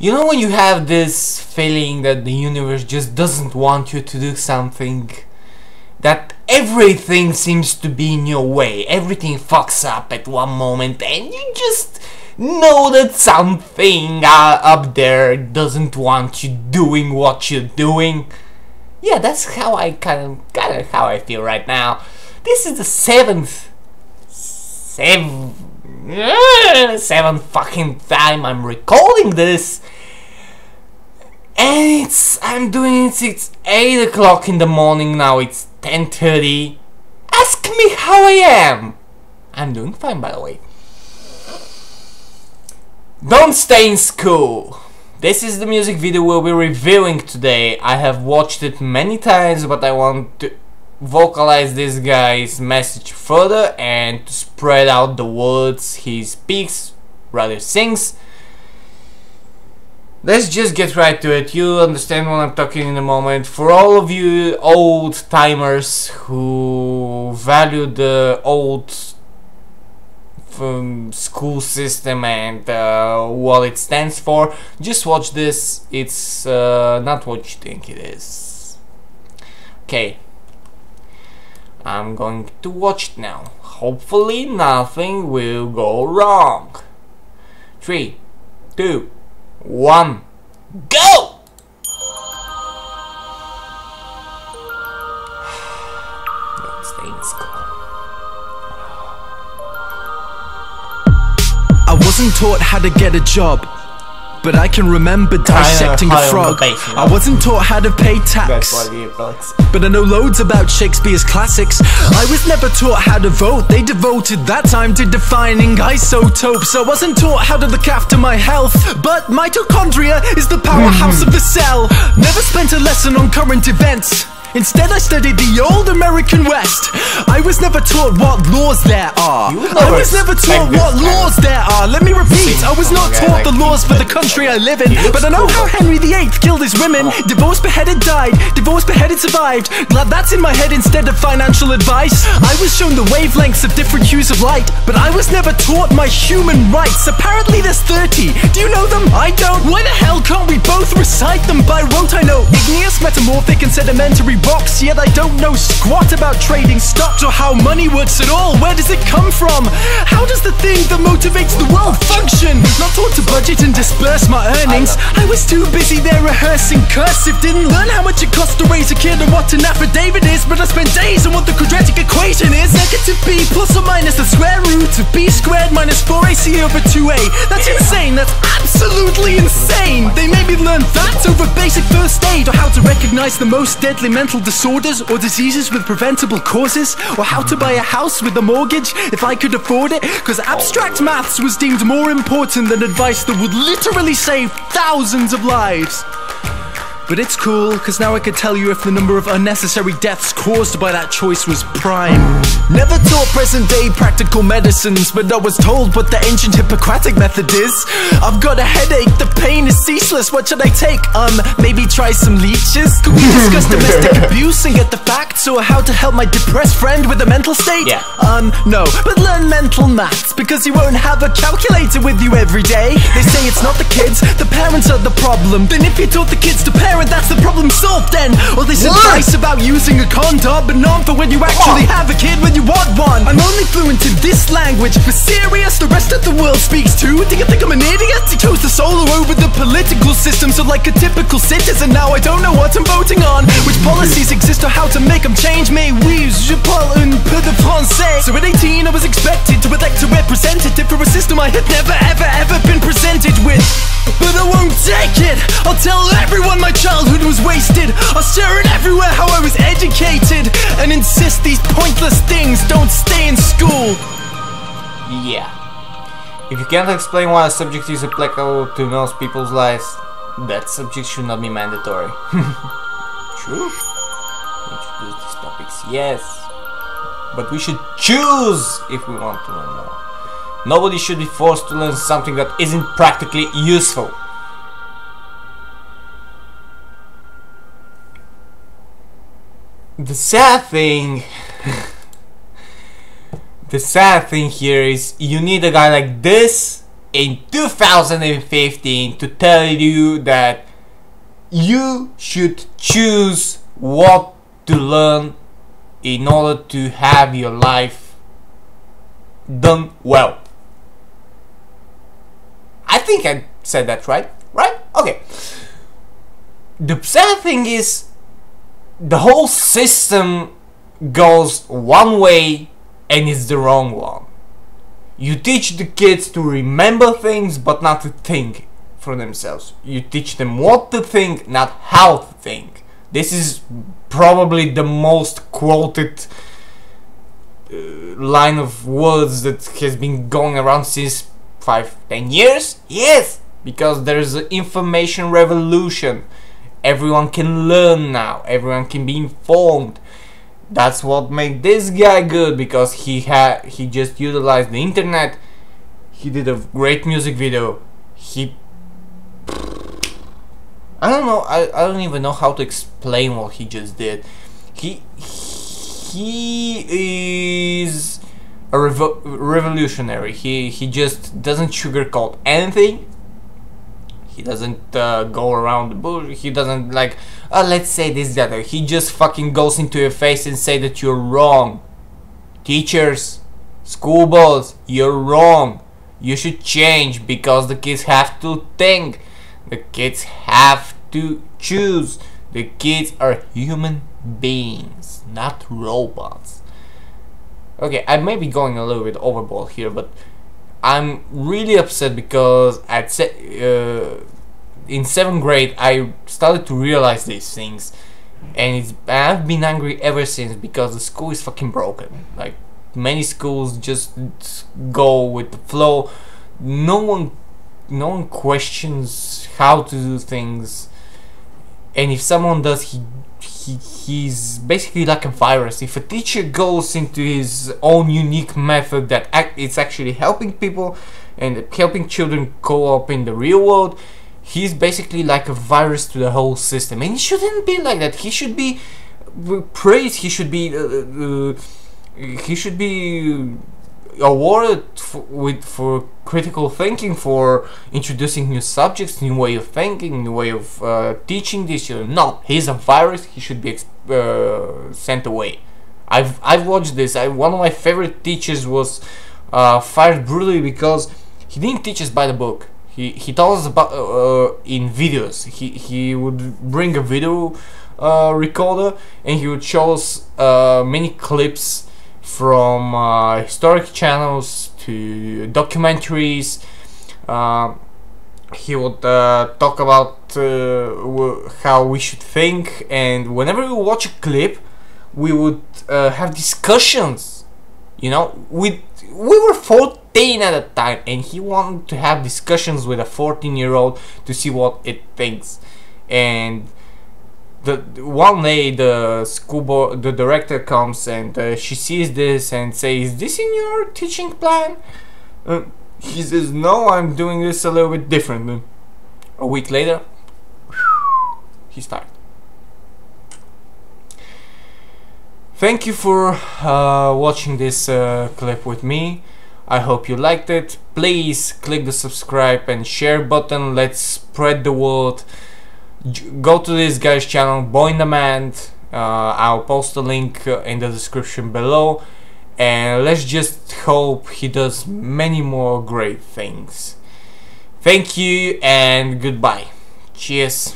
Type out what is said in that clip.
You know when you have this feeling that the universe just doesn't want you to do something, that everything seems to be in your way, everything fucks up at one moment, and you just know that something up there doesn't want you doing what you're doing. Yeah, that's how I kind of how I feel right now. This is the seventh fucking time I'm recording this, and it's 8 o'clock in the morning now. It's 10:30. Ask me how I am. I'm doing fine, by the way. Don't stay in school. This is the music video we'll be reviewing today. I have watched it many times, but I want to vocalize this guy's message further and to spread out the words he speaks, rather sings. Let's just get right to it. You'll understand what I'm talking in a moment. For all of you old timers who value the old school system and what it stands for, just watch this. It's not what you think it is. Okay, I'm going to watch it now. Hopefully nothing will go wrong. 3, 2, 1, go! Don't stay in school. I wasn't taught how to get a job, but I can remember dissecting a frog. I wasn't taught how to pay tax, but I know loads about Shakespeare's classics. I was never taught how to vote. They devoted that time to defining isotopes. I wasn't taught how to look after my health, but mitochondria is the powerhouse of the cell. Never spent a lesson on current events. Instead I studied the old American West. I was never taught what laws there are. I was never taught what laws there are. Let me repeat, I was not taught the laws for the country I live in. But I know how Henry VIII killed his women. Divorced, beheaded, died. Divorced, beheaded, survived. Glad that's in my head instead of financial advice. I was shown the wavelengths of different hues of light, but I was never taught my human rights. Apparently there's 30. Do you know them? I don't. Why the hell can't we both recite them by rote? I know igneous, metamorphic and sedimentary rocks, yet I don't know squat about trading stocks or how money works at all. Where does it come from? How does the thing that motivates the world function? Not taught to budget and disperse my earnings. I was too busy there rehearsing cursive. Didn't learn how much it costs to raise a kid and what an affidavit is, but I spent days on what the quadratic equation is. Negative b plus or minus the square root of b squared minus 4ac over 2a. That's insane. That's absolutely insane. They made me learn that over basic first aid, or how to recognize the most deadly mental disorders or diseases with preventable causes, or how to buy a house with a mortgage if I could afford it, cause abstract maths was deemed more important than advice that would literally save thousands of lives. But it's cool, cause now I could tell you if the number of unnecessary deaths caused by that choice was prime. Never taught present day practical medicines, but I was told what the ancient Hippocratic method is. I've got a headache, the pain is ceaseless, what should I take? Maybe try some leeches? Could we discuss domestic abuse and get the facts, or how to help my depressed friend with a mental state? Yeah. No, but learn mental maths, because you won't have a calculator with you every day. They say it's not the kids, the parents are the problem. Then if you taught the kids to parent, that's the problem solved then. All this advice about using a condom, but not for when you actually have a kid when you want one. I'm only fluent in this language, for serious, the rest of the world speaks too. Do you think I'm an idiot? You chose to solo over the political system, so like a typical citizen now I don't know what I'm voting on. Which policies exist or how to make them change. Mais oui, je parle un peu de français. So at 18 I was expected to elect a representative for a system I had never ever been presented with. But I won't take it. I'll tell everyone my childhood was wasted. I'll share it everywhere how I was educated, and insist these pointless things don't stay in school. Yeah. If you can't explain why a subject is applicable to most people's lives, that subject should not be mandatory. True. Introduce these topics, yes. But we should choose if we want to learn more. Nobody should be forced to learn something that isn't practically useful. The sad thing here is you need a guy like this in 2015 to tell you that you should choose what to learn in order to have your life done well. I think I said that right? Right? Okay. The sad thing is, the whole system goes one way and it's the wrong one. You teach the kids to remember things but not to think for themselves. You teach them what to think, not how to think. This is probably the most quoted line of words that has been going around since 5-10 years. Yes, because there's an information revolution. Everyone can learn now, everyone can be informed. That's what made this guy good, because he just utilized the internet. He did a great music video. I don't know, I don't even know how to explain what he just did. He is a revolutionary. He just doesn't sugarcoat anything. He doesn't go around the bush. He doesn't like, let's say this, that. He just fucking goes into your face and say that you're wrong. Teachers, schoolboys, you're wrong. You should change because the kids have to think. The kids have to choose. The kids are human beings, not robots. Okay, I may be going a little bit overboard here, but I'm really upset because in 7th grade I started to realize these things, and I've been angry ever since because the school is fucking broken. Like, many schools just go with the flow. No one questions how to do things, and if someone does, he's basically like a virus. If a teacher goes into his own unique method that it's actually helping people and helping children co-op in the real world, he's basically like a virus to the whole system, and he shouldn't be like that. He should be praised. He should be awarded for critical thinking, for introducing new subjects, new way of thinking, new way of teaching these children. No, he's a virus. He should be sent away. I've watched this. One of my favorite teachers was fired brutally because he didn't teach us by the book. He told us about in videos. He would bring a video recorder and he would show us many clips from historic channels to documentaries. He would talk about how we should think, and whenever we watch a clip, we would have discussions. You know, we were 14 at the time, and he wanted to have discussions with a 14-year-old to see what it thinks. And one day the the director comes and she sees this and says, "Is this in your teaching plan?" He says, "No, I'm doing this a little bit differently." A week later, he started. Thank you for watching this clip with me. I hope you liked it. Please click the subscribe and share button. Let's spread the word. Go to this guy's channel, Boy in Demand. I'll post a link in the description below, and let's just hope he does many more great things. Thank you and goodbye. Cheers.